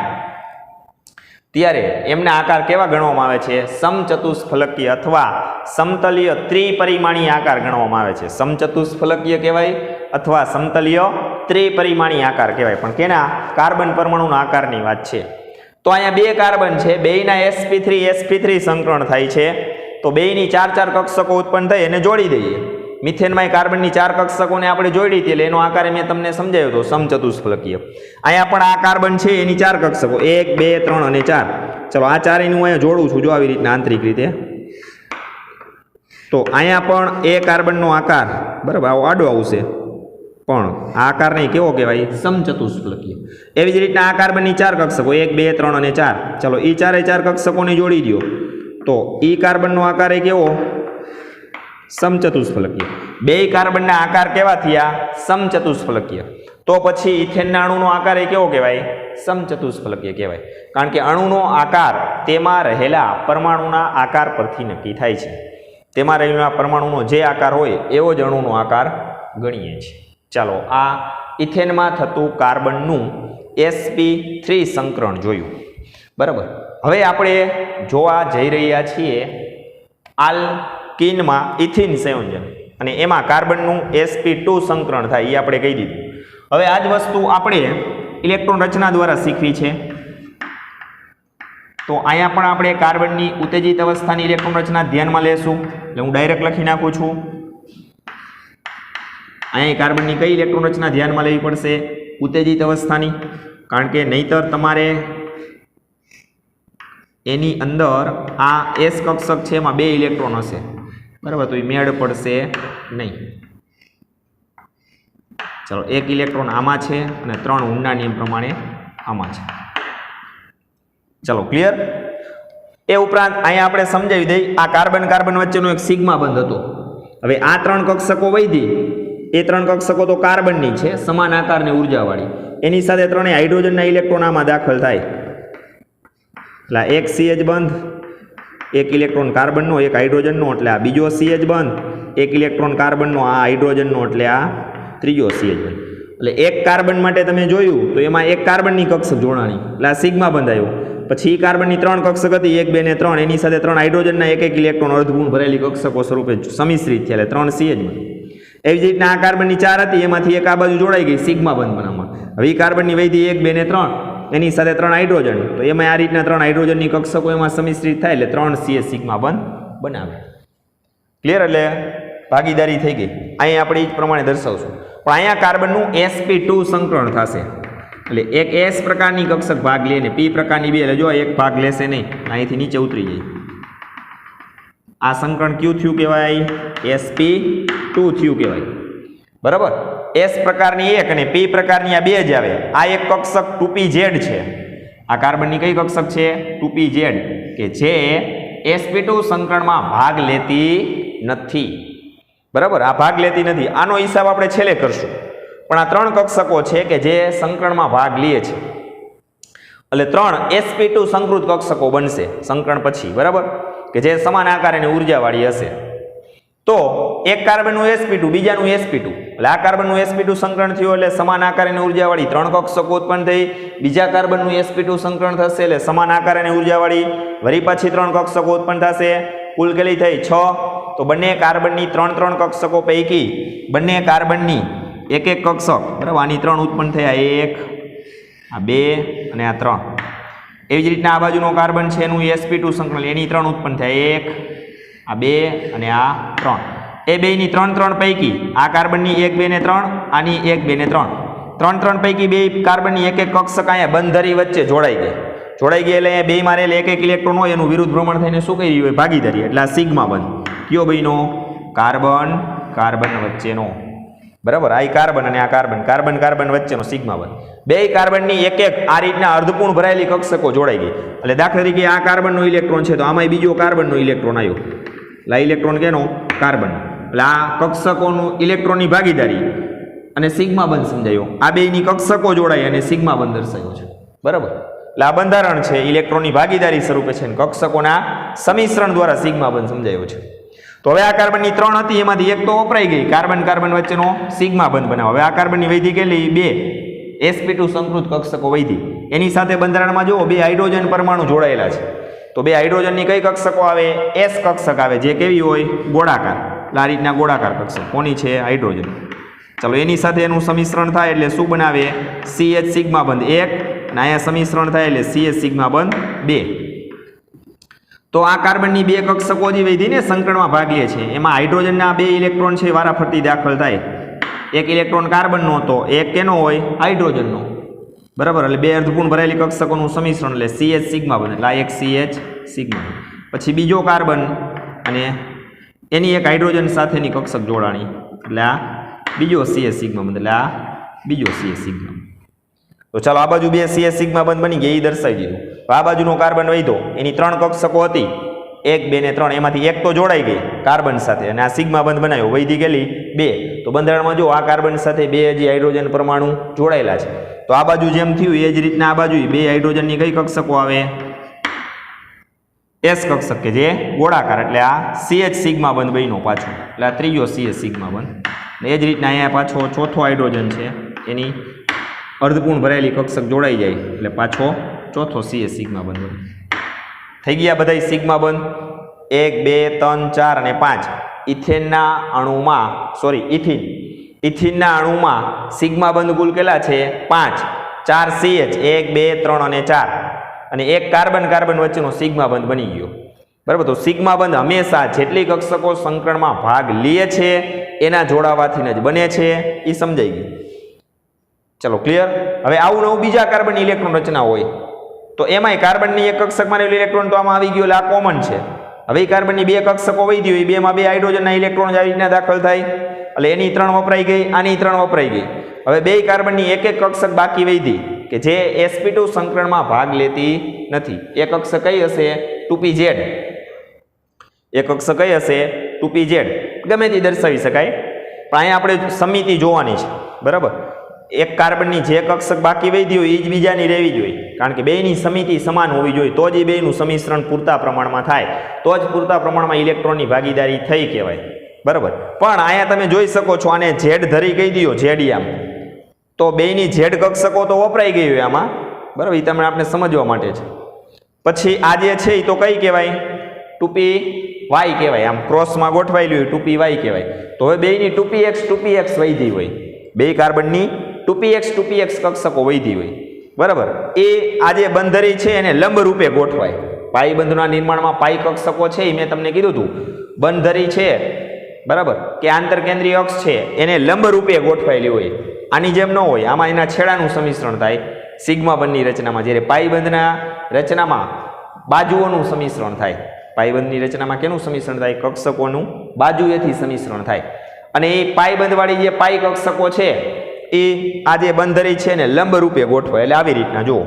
ત્યારે એમના આકાર કેવા ગણવામાં આવે છે? સમચતુષ્ફલકીય અથવા સમતલીય ત્રિપરિમાણીય આકાર ગણવામાં આવે છે. સમચતુષ્ફલકીય કહેવાય અથવા સમતલીય ત્રિપરિમાણીય આકાર કહેવાય. પણ કેના? કાર્બન પરમાણુના આકારની વાત છે. તો અહીંયા બે કાર્બન છે, બેયના sp3 સંકરણ થાય છે. તો બેયની 4 કક્ષકો ઉત્પન્ન થઈ અને જોડી દઈએ. મિથેનમાં કાર્બનની 4 કક્ષકોને આપણે જોડી હતી એટલે એનો આકાર મેં તમને સમજાવ્યો હતો, સમચતુષ્ફલકીય. અહીંયા પણ આ કાર્બન છે એની 4 કક્ષકો 1 2 3 અને 4. ચલો આ ચારેયનું હું અહીંયા જોડું છું જો આવી રીતના આંતરિક રીતે. તો અહીંયા પણ એ કાર્બનનો આકાર બરાબર આવો આડો આવશે, પણ આ આકાર નહીં, કેવો કહેવાય? સમચતુષ્ફલકીય. એવી જ રીતના આ કાર્બનની 4 કક્ષકો 1 2 3 અને 4. ચલો એ 4 કક્ષકોને જોડી દો તો ઈ કાર્બનનો આકાર એ કેવો? સમચતુષ્ફલકીય. બે કાર્બનના આકાર કેવા થયા? સમચતુષ્ફલકીય. તો પછી ઇથેનના અણુનો આકાર એ કેવો કહેવાય? સમચતુષ્ફલકીય કહેવાય. કારણ કે અણુનો આકાર તેમાં રહેલા પરમાણુના આકાર પરથી નક્કી થાય છે. તેમાં રહેલા પરમાણુનો જે આકાર હોય એવો જ અણુનો આકાર ગણીએ છીએ. ચાલો આ ઇથેનમાં થતું કાર્બનનું sp3 સંકરણ જોયું બરાબર. હવે આપણે જોવા જઈ રહ્યા છીએ આલ્કીનમાં ઇથિન સંયોજન, અને એમાં કાર્બનનું sp2 સંકરણ થાય એ આપણે કહી દીધું. હવે આ જ વસ્તુ આપણે ઇલેક્ટ્રોન રચના દ્વારા શીખવી છે. તો અહીંયા પણ આપણે કાર્બનની ઉત્તેજિત અવસ્થાની ઇલેક્ટ્રોન રચના ધ્યાનમાં લેશું. એટલે હું ડાયરેક્ટ લખી નાખું છું. અહીંયા કાર્બનની કઈ ઇલેક્ટ્રોન રચના ધ્યાનમાં લેવી પડશે? ઉત્તેજિત અવસ્થાની, કારણ કે નહીતર તમારે એની અંદર આ S કક્ષક છે એમાં 2 ઇલેક્ટ્રોન હશે બરાબર, તો એ મેળ પડશે નહીં. ચલો 1 ઇલેક્ટ્રોન આમાં છે અને 3 ઊંડા નિયમ પ્રમાણે આમાં છે. ચલો ક્લિયર. એ ઉપરાંત અહીંયા આપણે સમજાવી દઈએ આ કાર્બન કાર્બન વચ્ચેનો એક સિગ્મા બંધ હતો. હવે આ 3 કક્ષકો વૈધી, એ 3 કક્ષકો તો કાર્બનની છે, સમાન આકારની ઉર્જાવાળી. એની સાથે 3 હાઇડ્રોજનના ઇલેક્ટ્રોન આમાં દાખલ થાય. એટલે એક CH બંધ, 1 ઇલેક્ટ્રોન કાર્બનનો, 1 હાઇડ્રોજનનો, એટલે આ બીજો CH બંધ, 1 ઇલેક્ટ્રોન કાર્બનનો, આ હાઇડ્રોજનનો, એટલે આ ત્રીજો CH બંધ. એટલે એક કાર્બન માટે તમે જોયું તો એમાં એક કાર્બનની કક્ષક જોડાણી, એટલે આ સિગ્મા બંધ આવ્યો. પછી કાર્બનની 3 કક્ષક હતી 1 2 ને 3, એની સાથે 3 હાઇડ્રોજનના 1 ઇલેક્ટ્રોન અર્ધગુણ ભરેલી કક્ષકો સ્વરૂપે સમિશ્રિત થયા, એટલે 3 CH બંધ. એવી જ રીતના આ કાર્બનની 4 હતી, એમાંથી એક આ બાજુ જોડાઈ ગઈ સિગ્મા બંધ બનાવવા. હવે એ કાર્બનની વૈધી 1 2 ને 3, એની સાથે 3 હાઇડ્રોજન, તો એમાં આ રીતના 3 હાઇડ્રોજનની કક્ષકો એમાં સમિશ્રિત થાય એટલે 3 CH સિગ્મા બંધ બનાવે. ક્લિયર. એટલે ભાગીદારી થઈ ગઈ. અહીં આપણે એ જ પ્રમાણે દર્શાવશું. પણ અહીંયા કાર્બનનું sp2 સંકરણ થશે. એટલે એક એસ પ્રકારની કક્ષક ભાગ લે ને પી પ્રકારની બે, એટલે જો એક ભાગ લેશે નહીં, અહીંથી નીચે ઉતરી જાય. આ સંકરણ કયું થયું કહેવાય? sp2 થયું કહેવાય. બરાબર. એસ પ્રકારની એક અને પી પ્રકારની આ બે જ આવે. આ એક કક્ષક 2pz છે. આ કાર્બનની કઈ કક્ષક છે? 2pz, કે જે sp2 સંકરણમાં ભાગ લેતી નથી. બરાબર, આ ભાગ લેતી નથી. આનો હિસાબ આપણે છેલ્લે કરશું. પણ આ ત્રણ કક્ષકો છે કે જે સંકરણમાં ભાગ લે છે, એટલે 3 sp2 સંકૃત કક્ષકો બનશે સંકરણ પછી. બરાબર, કે જે સમાન આકાર અને ઉર્જાવાળી હશે. તો એક કાર્બનનું sp2, બીજાનું sp2, એટલે આ કાર્બનનું sp2 સંકરણ થયું એટલે સમાન આકાર અને ઉર્જાવાળી 3 કક્ષકો ઉત્પન્ન થઈ. બીજા કાર્બનનું sp2 સંકરણ થશે એટલે સમાન આકાર અને ઉર્જાવાળી વળી પાછી 3 કક્ષકો ઉત્પન્ન થશે. કુલ કેટલી થઈ? 6. તો બંને કાર્બનની 3 કક્ષકો પૈકી બંને કાર્બનની એક કક્ષક, બરાબર, આની 3 ઉત્પન્ન થયા, 1, આ 2 અને આ 3. એવી જ રીતના આ બાજુનો કાર્બન છે એનું sp2 સંકરણ, એની 3 ઉત્પન્ન થયા, 1, આ 2 અને આ 3. એ બેની 3 પૈકી આ કાર્બનની 1, 2 ને 3, આની 1, 2 ને 3, 3 પૈકી બે કાર્બનની એક કક્ષક અહીંયા બંધરી વચ્ચે જોડાઈ ગઈ એટલે અહીંયા બે માં રહેલ એક ઇલેક્ટ્રોન હોય એનું વિરુદ્ધ ભ્રમણ થઈને શું કરી રહ્યું હોય? ભાગીદારી. એટલે આ સિગ્મા બંધ કયો બન્યો? કાર્બન વચ્ચેનો. બરાબર, આ કાર્બન અને આ કાર્બન વચ્ચેનો સિગ્મા બંધ. બે કાર્બનની એક આ રીતના અર્ધપૂર્ણ ભરાયેલી કક્ષકો જોડાઈ ગઈ. એટલે દાખલા તરીકે આ કાર્બનનો ઇલેક્ટ્રોન છે તો આમાં બીજો કાર્બનનો ઇલેક્ટ્રોન આવ્યો, એટલે આ ઇલેક્ટ્રોન કેનો? કાર્બન. એટલે આ કક્ષકોનું ઇલેક્ટ્રોનની ભાગીદારી અને સિગ્મા બંધ સમજાયો. આ બેની કક્ષકો જોડાઈ અને સિગ્મા બંધ દર્શાવ્યો છે. બરાબર, એટલે આ બંધારણ છે ઇલેક્ટ્રોનની ભાગીદારી સ્વરૂપે છે, કક્ષકોના સમિશ્રણ દ્વારા સિગ્મા બંધ સમજાયો છે. તો હવે આ કાર્બનની 3 હતી, એમાંથી એક તો વપરાઈ ગઈ, કાર્બન વચ્ચેનો સિગ્મા બંધ બનાવો. હવે આ કાર્બનની વૈધી કેટલી? 2 sp2 સંકૃત કક્ષકો વૈધી. એની સાથે બંધારણમાં જુઓ 2 હાઇડ્રોજન પરમાણુ જોડાયેલા છે. તો 2 હાઇડ્રોજનની કઈ કક્ષકો આવે? s કક્ષક આવે, જે કેવી હોય? ગોળાકાર. આ રીતના ગોળાકાર કક્ષક. કોની છે? હાઇડ્રોજન. ચલો, એની સાથે એનું સમિશ્રણ થાય એટલે શું બનાવે? CH સિગ્મા બંધ 1, અને અહીંયા સમિશ્રણ થાય એટલે CH સિગ્મા બંધ 2. તો આ કાર્બનની 2 કક્ષકો જે વૈધી ને સંકરણમાં ભાગ લે છે, એમાં હાઇડ્રોજનના 2 ઇલેક્ટ્રોન છે વારાફરતી દાખલ થાય. એક ઇલેક્ટ્રોન કાર્બનનો હતો, એક કેનો હોય? હાઇડ્રોજનનો. બરાબર, એટલે 2 અર્ધપૂર્ણ ભરાયેલી કક્ષકોનું સમિશ્રણ એટલે CH સિગ્મા બંધ, એટલે આ એક CH સિગ્મા. પછી બીજો કાર્બન અને એની એક હાઇડ્રોજન સાથેની કક્ષક જોડાણી, એટલે આ બીજો CH સિગ્મા બંધ, એટલે આ બીજો CH સિગ્મા. તો ચાલો, આ બાજુ 2 CH સિગ્મા બંધ બની ગયા, એ દર્શાવી દીધું. આ બાજુનો કાર્બન વૈધો, એની 3 કક્ષકો હતી, 1, 2 ને 3, એમાંથી એક તો જોડાઈ ગઈ કાર્બન સાથે અને આ સિગ્મા બંધ બનાવ્યો, વૈધી ગયેલી 2. તો બંધારણમાં જો આ કાર્બન સાથે 2 હજી હાઇડ્રોજન પરમાણુ જોડાયેલા છે. તો આ બાજુ જેમ થયું એ જ રીતના આ બાજુ 2 હાઇડ્રોજનની કઈ કક્ષકો આવે? s કક્ષક, કે જે ગોળાકાર, એટલે આ CH સિગ્મા બંધ બન્યો પાછો, એટલે આ ત્રીજો CH સિગ્મા બંધ. એ જ રીતના અહીંયા પાછો ચોથો હાઇડ્રોજન છે, એની અર્ધપૂર્ણ ભરાયેલી કક્ષક જોડાઈ જાય એટલે પાછો ચોથો CH સિગ્મા બંધ. થઈ ગયા બધા સિગ્મા બંધ. 1, 2, 3, 4 અને 5. ઇથેનના અણુમાં સિગ્મા બંધ કુલ કેટલા છે? 5. 4 CH, 1, 2, 3 અને 4, અને એક કાર્બન વચ્ચેનો સિગ્મા બંધ બની ગયો. બરાબર, તો સિગ્મા બંધ હંમેશા જેટલી કક્ષકો સંકરણમાં ભાગ લે છે એના જોડાવાથી જ બને છે, એ સમજાઈ ગયું. ચલો, ક્લિયર. હવે આવું નવું બીજા કાર્બનની ઇલેક્ટ્રોન રચના હોય તો એમાંય કાર્બનની એક કક્ષકમાં રહેલું ઇલેક્ટ્રોન તો આમાં આવી ગયો, એટલે આ કોમન છે. હવે કાર્બનની 2 કક્ષકો વૈધી હોય, 2 માં 2 હાઇડ્રોજનના ઇલેક્ટ્રોન આવી રીતના દાખલ થાય, એટલે એની 3 વપરાઈ ગઈ, આની 3 વપરાઈ ગઈ. હવે 2 કાર્બનની એક કક્ષક બાકી વૈધી કે જે sp2 સંકરણમાં ભાગ લેતી નથી. એક કક્ષક કઈ હશે? 2pz. એક કક્ષક કઈ હશે? 2pz. ગમે તે દર્શાવી શકાય, પણ અહીંયા આપણે સમિતિ જોવાની છે. બરાબર, એક કાર્બનની જે કક્ષક બાકી વૈધી હોય એ જ બીજાની રહેવી જોઈએ, કારણ કે બેની સમિતિ સમાન હોવી જોઈએ, તો જ એ બેનું સમિશ્રણ પૂરતા પ્રમાણમાં થાય, તો જ પૂરતા પ્રમાણમાં ઇલેક્ટ્રોનની ભાગીદારી થઈ કહેવાય. બરાબર, પણ અહીંયા તમે જોઈ શકો છો, આને ઝેડ ધરી કહી દો, ઝેડિયામ, તો બેની ઝેડ કક્ષકો તો વપરાઈ ગઈ હોય આમાં. બરાબર, એ તમને આપણે સમજવા માટે છે. પછી આ જે છે એ તો કઈ કહેવાય? 2py કહેવાય. આમ ક્રોસમાં ગોઠવાયેલી હોય 2py કહેવાય. તો હવે બેની 2px વૈધી હોય, 2 કાર્બનની 2px કક્ષકો વૈધી હોય. બરાબર, એ આ જે બંધરી છે એને લંબ રૂપે ગોઠવાય. પાઈ બંધના નિર્માણમાં પાઈ કક્ષકો છે એ મેં તમને કીધું હતું. બંધરી છે, બરાબર, કે આંતરકેન્દ્રીય અક્ષ છે એને લંબ રૂપે ગોઠવાયેલી હોય, આની જેમ ન હોય. આમાં એના છેડાનું સમિશ્રણ થાય, સિગ્મા બંધની રચનામાં. જ્યારે પાઈબંધના રચનામાં બાજુઓનું સમિશ્રણ થાય. પાઈબંધની રચનામાં કેનું સમિશ્રણ થાય? કક્ષકોનું બાજુએથી સમિશ્રણ થાય. અને એ પાઈબંધવાળી જે પાઈ કક્ષકો છે એ આ જે બંધરી છે ને લંબ રૂપે ગોઠવાય. એટલે આવી રીતના જુઓ,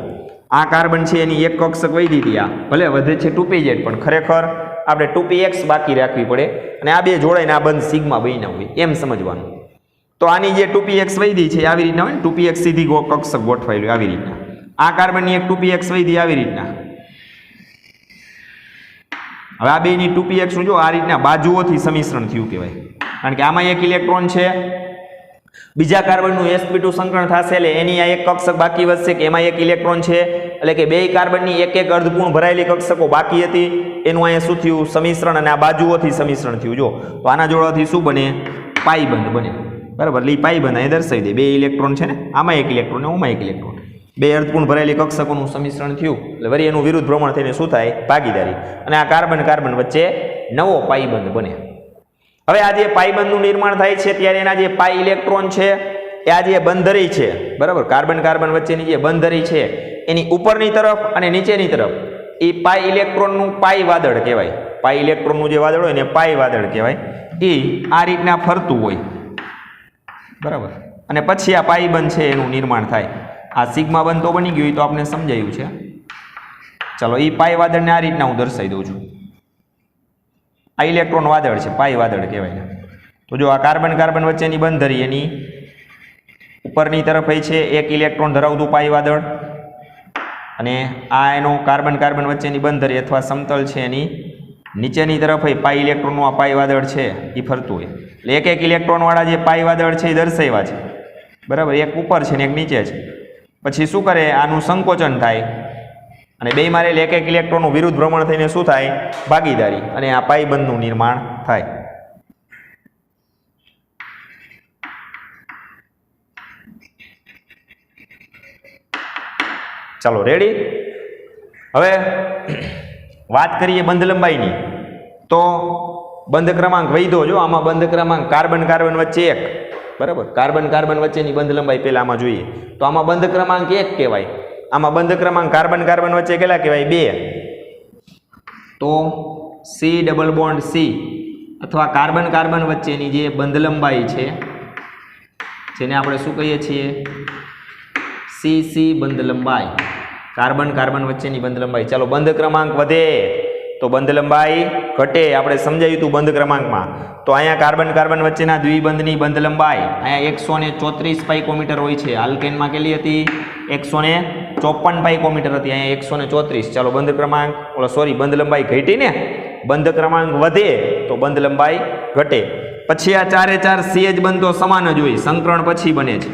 આ કાર્બન છે એની એક કક્ષક વહી દીધી, આ ભલે વધે છે 2pz પણ ખરેખર આપણે 2px બાકી રાખવી પડે અને આ બે જોડાઈને આ બંધ સિગ્મા બન્યા હોય એમ સમજવાનું. તો આની જે 2px વૈધી છે આવી રીતના હોય ને, 2px સીધી કક્ષક ગોઠવાયેલું આવી રીતના. આ કાર્બનની એક 2px વૈધી આવી રીતના. હવે આ બેની 2px નું જો આ રીતના બાજુઓથી સમિશ્રણ થયું કહેવાય, કારણ કે આમાં એક ઇલેક્ટ્રોન છે, બીજા કાર્બનનું sp2 સંકરણ થશે એટલે એની આ એક કક્ષક બાકી વધશે કે એમાં એક ઇલેક્ટ્રોન છે, એટલે કે બે કાર્બનની એક એક અર્ધપૂર્ણ ભરાયેલી કક્ષકો બાકી હતી, એનું અહીંયા શું થયું? સમિશ્રણ. અને આ બાજુઓથી સમિશ્રણ થયું. જો તો આના જોડાથી શું બને? પાઈબંધ બને. બરાબર, એટલે પાઈબંધ અહીં દર્શાવી દે. બે ઇલેક્ટ્રોન છે ને, આમાં એક ઇલેક્ટ્રોન ને આમાં એક ઇલેક્ટ્રોન, બે અર્ધપૂર્ણ ભરાયેલી કક્ષકોનું સમિશ્રણ થયું એટલે વળી એનું વિરુદ્ધ ભ્રમણ થઈને શું થાય? ભાગીદારી. અને આ કાર્બન કાર્બન વચ્ચે નવો પાઈબંધ બને. હવે આ જે પાઈબંધનું નિર્માણ થાય છે ત્યારે એના જે પાઈ ઇલેક્ટ્રોન છે એ આ જે બંધરી છે, બરાબર, કાર્બન કાર્બન વચ્ચેની જે બંધરી છે એની ઉપરની તરફ અને નીચેની તરફ એ પાઈ ઇલેક્ટ્રોનનું પાઈ વાદળ કહેવાય. પાઈ ઇલેક્ટ્રોનનું જે વાદળ હોય ને પાઈ વાદળ કહેવાય. એ આ રીતના ફરતું હોય, બરાબર, અને પછી આ પાઈબંધ છે એનું નિર્માણ થાય. આ સિગ્મા બંધ તો બની ગયું, તો આપણે સમજાયું છે. ચાલો એ પાઈ વાદળને આ રીતના હું દર્શાવી દઉં છું. આ ઇલેક્ટ્રોન વાદળ છે, પાઈ વાદળ કહેવાય. તો જો આ કાર્બન કાર્બન વચ્ચેની બંધરી એની ઉપરની તરફ છે એક ઇલેક્ટ્રોન ધરાવતું પાઈ વાદળ, અને આ એનો કાર્બન કાર્બન વચ્ચેની બંધરી અથવા સમતલ છે એની નીચેની તરફ પાઈ ઇલેક્ટ્રોનનું આ પાઈ વાદળ છે એ ફરતું હોય. એટલે એક એક ઇલેક્ટ્રોન વાળા જે પાઈ વાદળ છે એ દર્શાવ્યા છે, બરાબર, એક ઉપર છે ને એક નીચે છે. પછી શું કરે? આનું સંકોચન થાય અને બે મારે એક એક ઇલેક્ટ્રોનનું વિરુદ્ધ ભ્રમણ થઈને શું થાય? ભાગીદારી. અને આ પાઈબંધનું નિર્માણ થાય. ચાલો રેડી. હવે વાત કરીએ બંધ લંબાઈની. તો બંધ ક્રમાંક વૈધો, જો આમાં બંધ ક્રમાંક કાર્બન કાર્બન વચ્ચે 1, બરાબર, કાર્બન કાર્બન વચ્ચેની બંધ લંબાઈ પહેલા આમાં જોઈએ. તો આમાં બંધ ક્રમાંક 1 કહેવાય. આમાં બંધ ક્રમાંક કાર્બન કાર્બન વચ્ચે કેટલા કહેવાય? 2. તો C ડબલ બોન્ડ C અથવા કાર્બન કાર્બન વચ્ચેની જે બંધ લંબાઈ છે જેને આપણે શું કહીએ છીએ? CC બંધ લંબાઈ. કાર્બન કાર્બન વચ્ચેની બંધ લંબાઈ. ચાલો બંધ ક્રમાંક વધે તો બંધ લંબાઈ ઘટે. આપણે સમજાયું હતું બંધ ક્રમાંકમાં. તો અહીંયા કાર્બન કાર્બન વચ્ચેના દ્વિબંધની બંધ લંબાઈ અહીંયા 134 પાઇકોમીટર હોય છે. આલ્કેનમાં કેટલી હતી? 154 પાઇકોમીટર હતી. અહીંયા 134. ચાલો બંધ ક્રમાંક બંધ લંબાઈ ઘટી ને, બંધ ક્રમાંક વધે તો બંધ લંબાઈ ઘટે. પછી આ 4 CH બંધ તો સમાન જ હોય, સંકરણ પછી બને છે.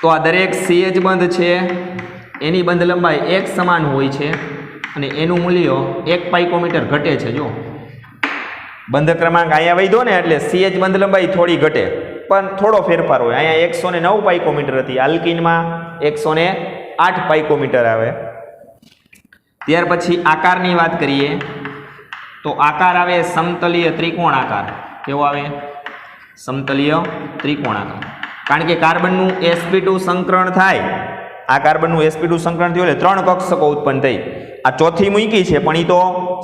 તો આ દરેક CH બંધ છે એની બંધ લંબાઈ એક સમાન હોય છે અને એનું મૂલ્ય 1 પાઇકોમીટર ઘટે છે. જો બંધ ક્રમાંક અહીંયા વધ્યો ને એટલે CH બંધ લંબાઈ થોડી ઘટે, પણ થોડો ફેરફાર હોય. અહીંયા 109 પાઇકોમીટર હતી, આલ્કીનમાં 108 પાઇકોમીટર આવે. ત્યાર પછી આકારની વાત કરીએ તો આકાર આવે સમતલીય ત્રિકોણ આકાર. કેવો આવે? સમતલીય ત્રિકોણ આકાર. કારણ કે કાર્બનનું sp2 સંકરણ થાય, આ કાર્બનનું sp2 સંકરણ થયું એટલે 3 કક્ષકો ઉત્પન્ન થઈ. આ ચોથી મૂકી છે પણ એ તો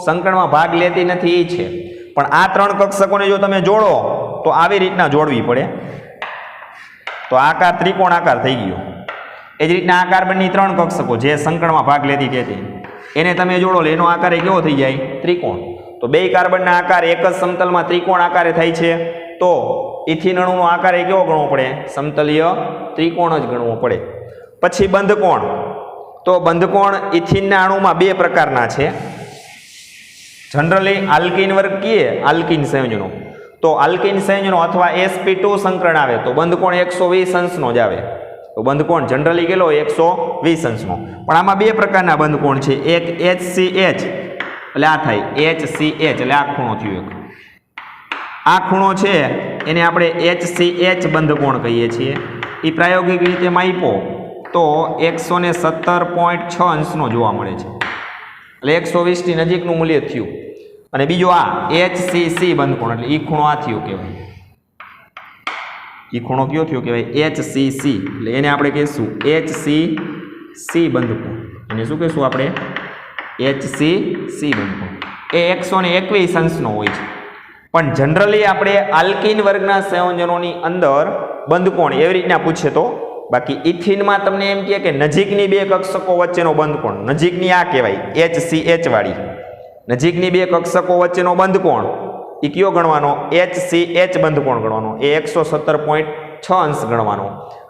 સંકરણમાં ભાગ લેતી નથી એ છે. પણ આ 3 કક્ષકોને જો તમે જોડો તો આવી રીતના જોડવી પડે, તો આકાર ત્રિકોણ આકાર થઈ ગયો. એ જ રીતના આ કાર્બનની 3 કક્ષકો જે સંકરણમાં ભાગ લેતી હતી એને તમે જોડો એટલે એનો આકાર કેવો થઈ જાય? ત્રિકોણ. તો બે કાર્બનના આકાર એક જ સમતલમાં ત્રિકોણ આકારે થાય છે. તો ઇથિન અણુનો આકાર કેવો ગણવો પડે? સમતલીય ત્રિકોણ જ ગણવો પડે. પછી બંધકોણ. તો બંધકોણ ઇથિનના અણુમાં 2 પ્રકારના છે. જનરલી આલ્કીન વર્ગ કહીએ, આલ્કીન સંયોજનો, તો આલ્કીન સંયોજનો અથવા sp2 સંકરણ આવે તો બંધકોણ 120 અંશનો જ આવે. તો બંધકોણ જનરલી કેટલો? 120 અંશનો. પણ આમાં 2 પ્રકારના બંધકોણ છે. એક HCH એટલે આ થાય HCH એટલે આ ખૂણો થયો એક. આ ખૂણો છે એને આપણે HCH બંધકોણ કહીએ છીએ. એ પ્રાયોગિક રીતે માપ્યો તો 117.6 અંશનો જોવા મળે છે, એટલે 120 ની નજીકનું મૂલ્ય થયું. અને બીજો આ HCC બંધકોણ એટલે એ ખૂણો આ થયો કહેવાય. એ ખૂણો કયો થયો કહેવાય? HCC. એટલે એને આપણે કહીશું HCC સી બંધકોણ, અને શું કહીશું આપણે HCC બંધકોણ, એ 121 અંશનો હોય છે. પણ જનરલી આપણે આલ્કીન વર્ગના સંયોજનોની અંદર બંધકોણ એવી રીતના પૂછે તો, બાકી ઇથિનમાં તમને એમ કહે કે નજીકની બે કક્ષકો વચ્ચેનો બંધકોણ, નજીકની આ કહેવાય HCH વાળી, નજીકની બે કક્ષકો વચ્ચેનો બંધકોણ એ કયો ગણવાનો? HCH બંધકોણ ગણવાનો, એ 117.6 અંશ ગણવાનો.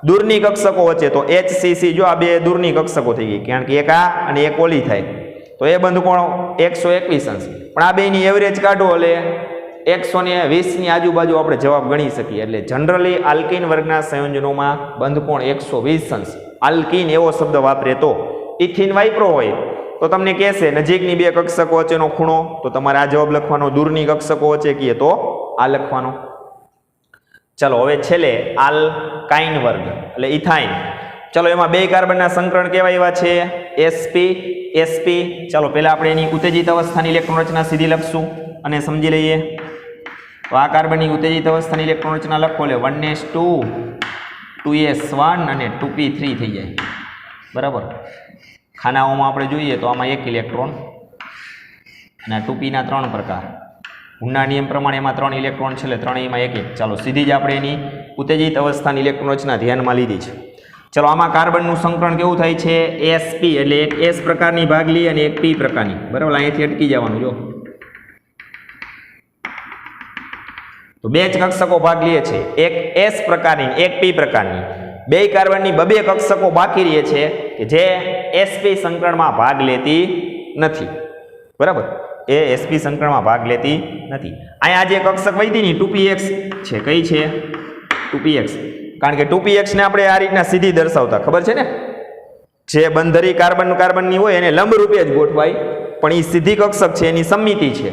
દૂરની કક્ષકો વચ્ચે તો HCC, જો આ બે દૂરની કક્ષકો થઈ ગઈ, કારણ કે એક આ અને એક ઓલી થાય, તો એ બંધકોણ 121 અંશ. પણ આ બેની એવરેજ કાઢો એટલે 120 ની આજુબાજુ આપણે જવાબ ગણી શકીએ. એટલે જનરલી આલ્કીન વર્ગના સંયોજનોમાં બંધકોણ 120 અંશ. આલ્કીન એવો શબ્દ વાપરે તો, ઇથિન વાપરો હોય તો તમને કહેશે નજીકની બે કક્ષકો વચ્ચેનો ખૂણો, તો તમારે આ જવાબ લખવાનો. દૂરની કક્ષકો વચ્ચે કહીએ તો આ લખવાનો. ચલો હવે છેલ્લે આલ્કાઇન વર્ગ એટલે ઇથાઇન. ચલો એમાં બે કાર્બનના સંકરણ કેવા એવા છે? sp. ચલો પહેલા આપણે એની ઉત્તેજિત અવસ્થાની ઇલેક્ટ્રોન રચના સીધી લખશું અને સમજી લઈએ. તો આ કાર્બનની ઉત્તેજિત અવસ્થાની ઇલેક્ટ્રોન રચના લખો, 1s2 2s1 અને 2p3 થઈ જાય. બરાબર. ખાનાઓમાં આપણે જોઈએ તો આમાં 1 ઇલેક્ટ્રોન અને 2p ના 3 પ્રકાર. હુનના નિયમ પ્રમાણે એમાં 3 ઇલેક્ટ્રોન છે, એટલે ત્રણેયમાં 1-1. ચાલો સીધી જ આપણે એની ઉત્તેજિત અવસ્થાની ઇલેક્ટ્રોન રચના ધ્યાનમાં લીધી છે. ચલો આમાં કાર્બનનું સંકરણ કેવું થાય છે? sp એટલે એક s પ્રકારની ભાગલી અને એક p પ્રકારની. બરાબર, અહીંયાથી અટકી જવાનું. જો તો બે જ કક્ષકો ભાગ લે છે, એક s પ્રકારની એક p પ્રકારની. બે કાર્બનની બબે કક્ષકો બાકી રહે છે કે જે sp સંકરણમાં ભાગ લેતી નથી. બરાબર, એ sp સંકરણમાં ભાગ લેતી નથી. અહીંયા જે કક્ષક વધી ની 2px છે, કઈ છે? 2px. કારણ કે 2px ને આપણે આ રીતના સીધી દર્શાવતા, ખબર છે ને? જે બંધરી કાર્બનની હોય એને લંબ રૂપે જ ગોઠવાય, પણ એ સીધી કક્ષક છે, એની સમિતિ છે,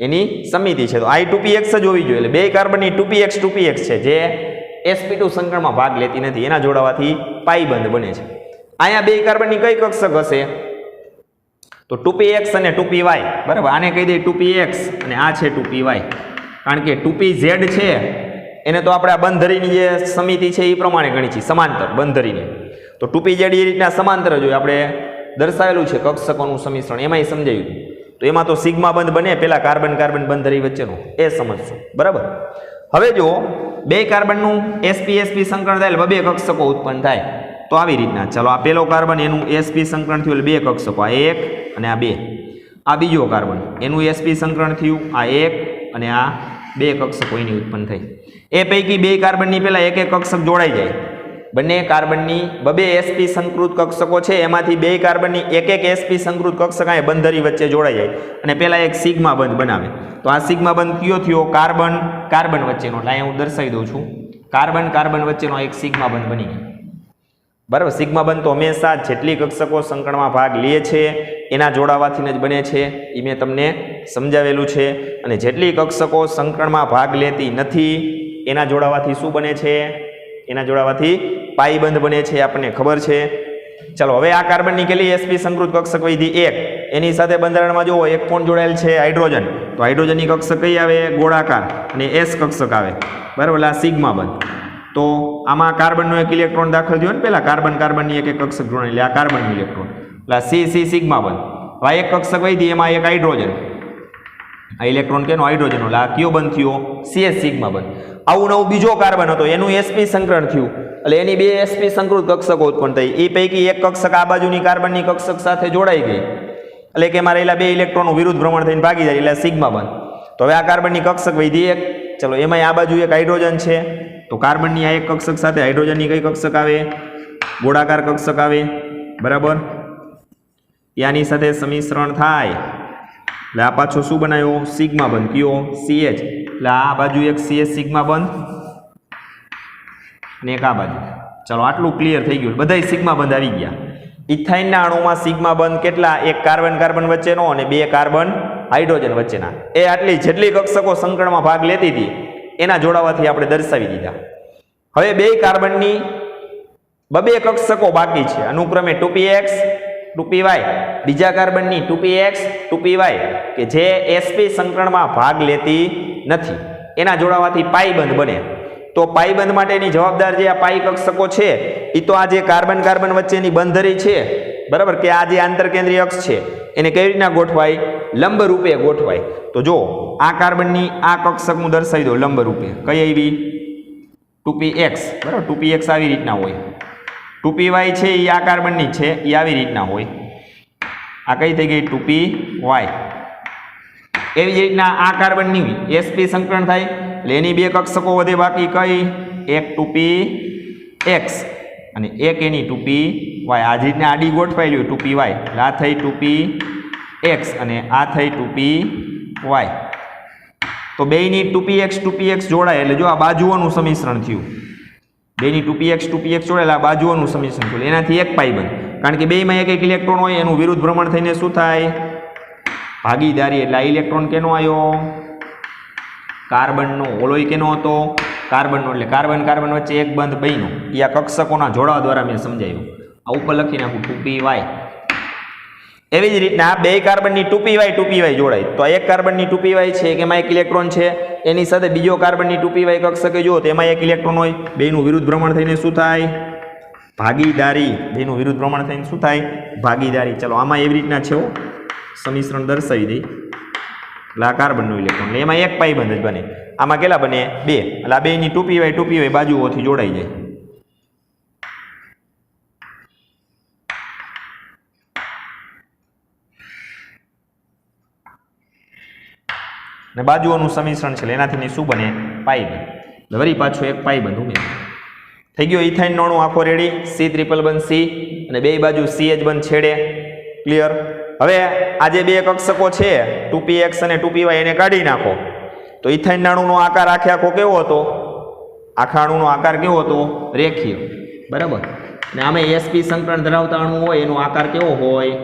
એની સમિતિ છે. તો આ 2px જ હોવી જોઈએ. એટલે બે કાર્બનની 2px છે જે sp2 સંકરણમાં ભાગ લેતી નથી, એના જોડાવાથી પાઈ બંધ બને છે. અહીંયા બે કાર્બનની કઈ કક્ષક હશે? તો 2px અને 2py. બરાબર, આને કહી દઈએ 2px અને આ છે 2py. કારણ કે 2pz છે એને તો આપણે આ બંધરીની જે સમિતિ છે એ પ્રમાણે ગણી છે, સમાંતર બંધરીને. તો 2pz એ રીતના સમાંતર જ હોય, આપણે દર્શાવેલું છે કક્ષકોનું સમિશ્રણ, એમાંય સમજાયું. તો એમાં તો સિગ્મા બંધ બને પેલા કાર્બન બંધરી વચ્ચેનો, એ સમજશું. બરાબર. હવે જો બે કાર્બનનું sp સંકરણ થાય એટલે બે કક્ષકો ઉત્પન્ન થાય. તો આવી રીતના, ચાલો આ પેલો કાર્બન એનું sp સંકરણ થયું એટલે બે કક્ષકો, આ એક અને આ બે. આ બીજો કાર્બન એનું sp સંકરણ થયું, આ એક અને આ બે કક્ષકો એની ઉત્પન્ન થઈ. એ પૈકી બે કાર્બનની પેલા એક કક્ષક જોડાઈ જાય. બંને કાર્બનની બબે sp સંકૃત કક્ષકો છે, એમાંથી બે કાર્બનની એક sp સંકૃત કક્ષક આ બંધરી વચ્ચે જોડાઈ જાય અને પેલા એક સિગ્મા બંધ બનાવે. તો આ સિગ્મા બંધ કયો થયો? કાર્બન વચ્ચેનો. એટલે અહીંયા હું દર્શાવી દઉં છું, કાર્બન વચ્ચેનો એક સિગ્મા બંધ બની ગયો. બરાબર. સિગ્મા બંધ તો હંમેશા જેટલી કક્ષકો સંકરણમાં ભાગ લે છે એના જોડાવાથી જ બને છે, એ મેં તમને સમજાવેલું છે. અને જેટલી કક્ષકો સંકરણમાં ભાગ લેતી નથી એના જોડાવાથી શું બને છે? એના જોડાવાથી પાઈ બંધ બને છે, આપણને ખબર છે. ચલો હવે આ કાર્બનની કેટલી sp સંકૃત કક્ષક વધી? એક. એની સાથે બંધારણમાં જુઓ એક કોણ જોડાયેલ છે? હાઇડ્રોજન. તો હાઇડ્રોજનની કક્ષક કઈ આવે? ગોળાકાર, અને s કક્ષક આવે. બરાબર, આ સિગ્મા બંધ. તો આમાં કાર્બનનો એક ઇલેક્ટ્રોન દાખલ થયો ને, પેલા કાર્બનની એક કક્ષક જોડાય, એટલે આ કાર્બનનું ઇલેક્ટ્રોન, એટલે c સિગ્મા બંધ. હવે એક કક્ષક વધી, એમાં એક હાઇડ્રોજન, આ ઇલેક્ટ્રોન કેનો? હાઇડ્રોજન. એટલે આ કયો બંધ થયો? cs સિગ્મા બંધ. આવું નવું બીજો કાર્બન હતો, એનું sp સંકરણ થયું, એટલે એની બે sp સંકૃત કક્ષકો ઉત્પન્ન થઈ. એ પૈકી એક કક્ષક આ બાજુની કાર્બનની કક્ષક સાથે જોડાઈ ગઈ, એટલે કે એમાં રહેલા બે ઇલેક્ટ્રોનનું વિરુદ્ધ ભ્રમણ થઈને ભાગી જાય, એટલે સિગ્મા બંધ. તો હવે આ કાર્બનની કક્ષક વધી એક. ચલો એમાં આ બાજુ એક હાઇડ્રોજન છે, તો કાર્બનની આ એક કક્ષક સાથે હાઇડ્રોજનની કઈ કક્ષક આવે? ગોળાકાર કક્ષક આવે. બરાબર, ત્યાંની સાથે સમિશ્રણ થાય એટલે આ પાછો શું બનાવ્યો? સિગ્મા બંધ. કયો? CH. એટલે આ બાજુ એક CH સિગ્મા બંધ અને એક આ બાજુ. ચલો આટલું ક્લિયર થઈ ગયું, બધા સિગ્મા બંધ આવી ગયા. ઇથાઇનના અણુમાં સિગ્મા બંધ કેટલા? એક કાર્બન વચ્ચેનો અને બે કાર્બન હાઇડ્રોજન વચ્ચેના. એ આટલી જેટલી કક્ષકો સંકરણમાં ભાગ લેતી હતી એના જોડાવાથી આપણે દર્શાવી દીધા. હવે બે કાર્બનની બબે કક્ષકો બાકી છે, અનુક્રમે 2px 2py. બીજા કાર્બનની 2px 2py કે જે sp સંકરણમાં ભાગ લેતી નથી, એના જોડાવાથી પાઈ બંધ બને. તો પાઈ બંધ માટેની જવાબદાર જે આ પાઈ કક્ષકો છે એ તો આ જે કાર્બન કાર્બન વચ્ચેની બંધરી છે, બરાબર, કે આ જે આંતરકેન્દ્રીય અક્ષ છે એને કેવી રીતના ગોઠવાય? લંબ રૂપે ગોઠવાય. તો જો આ કાર્બનની આ કક્ષક હું દર્શાવી દઉં લંબ રૂપે. કઈ આવી? 2px, બરાબર. 2px આવી રીતના હોય. 2py છે એ આ કાર્બનની છે, એ આવી રીતના હોય. આ કઈ થઈ ગઈ? 2py. એવી જ રીતના આ કાર્બનની sp સંકરણ થાય એટલે એની બે કક્ષકો વધે. બાકી કઈ? એક 2px અને એક એની 2py. આ જ રીતના આડી ગોઠવાયેલી હોય 2py. એટલે આ થઈ 2px અને આ થઈ 2py. તો બેયની 2px જોડાય એટલે જો આ બાજુઓનું સમિશ્રણ થયું. બેયની 2px જોડાયેલા આ બાજુઓનું સમિશ્રણ થયું. એનાથી એક પાઈ બને. કારણ કે બેયમાં એક એક ઇલેક્ટ્રોન હોય, એનું વિરુદ્ધ ભ્રમણ થઈને શું થાય? ભાગીદારી. એટલે આ ઇલેક્ટ્રોન કેનો આવ્યો? કાર્બનનો. ઓલોય કેનો હતો? કાર્બનનો. એટલે કાર્બન કાર્બન વચ્ચે એક બંધ બન્યો. એ આ કક્ષકોના જોડાવા દ્વારા મેં સમજાવ્યું. આ ઉપર લખી નાખું 2py. એવી જ રીતના બે કાર્બનની 2py જોડાય. તો એક કાર્બનની 2py છે કે એમાં એક ઇલેક્ટ્રોન છે, એની સાથે બીજો કાર્બનની 2py કક્ષકે જો તો એમાં એક ઇલેક્ટ્રોન હોય. બેનું વિરુદ્ધ ભ્રમણ થઈને શું થાય? ભાગીદારી. બેનું વિરુદ્ધ ભ્રમણ થઈને શું થાય? ભાગીદારી. ચલો આમાં એવી રીતના છે, સમિશ્રણ દર્શાવી દઈ. એટલે આ કાર્બનનું ઇલેક્ટ્રોન, એટલે એમાં એક પાઈ બંધ જ બને. આમાં કેટલા બને? 2. એટલે આ બેની 2py બાજુઓથી જોડાઈ જાય. ને બાજુઓનું સમિશ્રણ છે એનાથી શું બને? પાઈ બને. એટલે વળી પાછું એક પાઈ બંધ ઉમેર. થઈ ગયો ઇથાઇન નોણું આખો રેડી. C∼C અને બે બાજુ CH બંધ છેડે. ક્લિયર? હવે આ જે બે કક્ષકો છે 2px અને 2py એને કાઢી નાખો તો ઇથાઇન નાણુનો આકાર આખો કેવો હતો? આખા અણુનો આકાર કેવો હતો? રેખીય. બરાબર. ને આમે sp સંકરણ ધરાવતા અણુ હોય એનો આકાર કેવો હોય?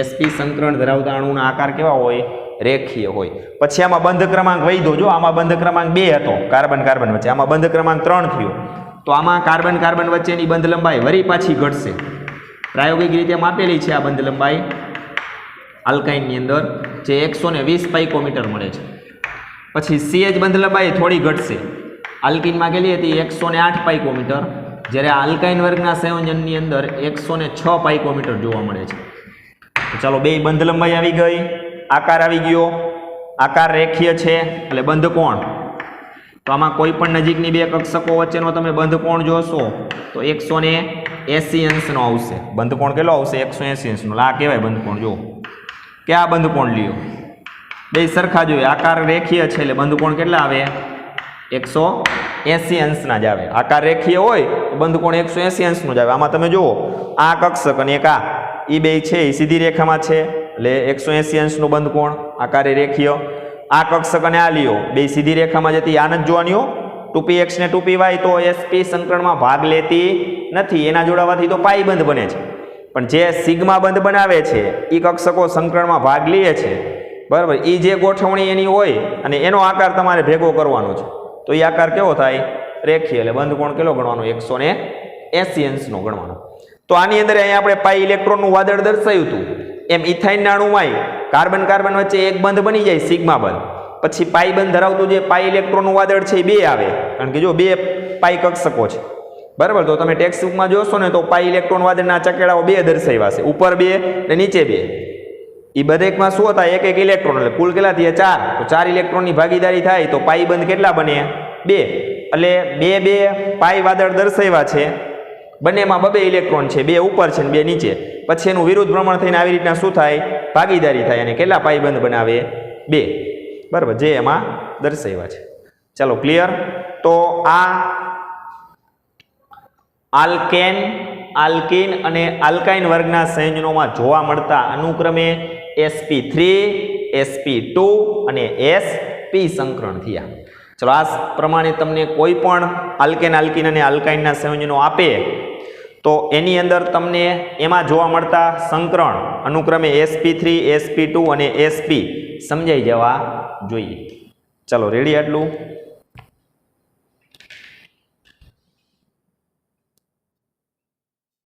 sp સંકરણ ધરાવતા અણુના આકાર કેવા હોય? રેખીય હોય. પછી આમાં બંધ ક્રમાંક વૈધો. જો આમાં બંધ ક્રમાંક 2 હતો કાર્બન કાર્બન વચ્ચે, આમાં બંધ ક્રમાંક 3 થયો. તો આમાં કાર્બન કાર્બન વચ્ચેની બંધ લંબાઈ વળી પાછી ઘટશે. પ્રાયોગિક રીતે માપેલી છે આ બંધ લંબાઈ આલ્કાઇનની અંદર, જે 120 પાઇકોમીટર મળે છે. પછી CH બંધ લંબાઈ થોડી ઘટશે. આલ્કીનમાં કેટલી હતી? 108 પાઇકોમીટર. જ્યારે આલ્કાઇન વર્ગના સંયોજનની અંદર 106 પાઇકોમીટર જોવા મળે છે. તો ચાલો બે બંધ લંબાઈ આવી ગઈ, આકાર આવી ગયો. આકાર રેખીય છે એટલે બંધ કોણ. તો આમાં કોઈ પણ નજીકની બે કક્ષકો વચ્ચેનો તમે બંધ કોણ જોશો તો 180 અંશનો આવશે. બંધ કોણ કેટલો આવશે? 180 અંશનો. આ કહેવાય બંધ કોણ. જો કે આ બંધ કોણ લ્યો, બે સરખા જોઈએ. આકાર રેખીય છે એટલે બંધ કોણ કેટલા આવે? 180 અંશના જ આવે. આકાર રેખીય હોય તો બંધ કોણ 180 અંશનો જ આવે. આમાં તમે જુઓ આ કક્ષક અને એક આ એ બે છે એ સીધી રેખામાં છે એટલે 180 અંશનો બંધ કોણ. આકારે રેખીય. આ કક્ષક અને આ લ્યો બે સીધી રેખામાં જતી. આ નથી જોવાની હો. 2px ને 2py તો sp સંકરણમાં ભાગ લેતી નથી. એના જોડાવાથી તો પાઈ બંધ બને છે. પણ જે સિગ્મા બંધ બનાવે છે એ કક્ષકો સંકરણમાં ભાગ લે છે. બરાબર. એ જે ગોઠવણી એની હોય અને એનો આકાર તમારે ભેગો કરવાનો છે. તો એ આકાર કેવો થાય? રેખીય. એટલે બંધ કોણ કેટલો ગણવાનો? 180 અંશનો ગણવાનો. તો આની અંદર અહીંયા આપણે પાઈ ઇલેક્ટ્રોનનું વાદળ દર્શાવ્યું હતું. એમ ઇથાઇન નાણુમાંય કાર્બન કાર્બન વચ્ચે એક બંધ બની જાય સિગ્મા બંધ. પછી પાઈ બંધ ધરાવતું જે પાઈ ઇલેક્ટ્રોનનું વાદળ છે એ 2 આવે. કારણ કે જો 2 પાઈ કક્ષકો છે. બરાબર. તો તમે ટેક્સ્ટ બુકમાં જોશો ને તો પાઈ ઇલેક્ટ્રોન વાદળના ચકેડાઓ 2 દર્શાવ્યા છે. ઉપર 2 અને નીચે 2. એ દરેકમાં શું હતા? એક એક ઇલેક્ટ્રોન. એટલે કુલ કેટલા થયા? 4. તો 4 ઇલેક્ટ્રોનની ભાગીદારી થાય તો પાઈ બંધ કેટલા બને? 2. એટલે 2 પાઈ વાદળ દર્શાવ્યા છે. બંનેમાં 2 ઇલેક્ટ્રોન છે. 2 ઉપર છે ને 2 નીચે. પછી એનું વિરુદ્ધ ભ્રમણ થઈને આવી રીતના શું થાય? ભાગીદારી થાય. અને કેટલા પાઈ બંધ બનાવે? 2. બરાબર. જે એમાં દર્શાવ્યા છે. ચાલો ક્લિયર. તો આ આલ્કીન અને આલ્કાઇન વર્ગના સંયોજનોમાં જોવા મળતા અનુક્રમે sp3 sp2 અને sp સંકરણ થયા. ચલો આ પ્રમાણે તમને કોઈ પણ આલ્કીન અને આલ્કાઇનના સંયોજનો આપે તો એની અંદર તમને એમાં જોવા મળતા સંકરણ અનુક્રમે sp3 sp2 અને sp સમજાઈ જવા જોઈએ. ચલો રેડી આટલું.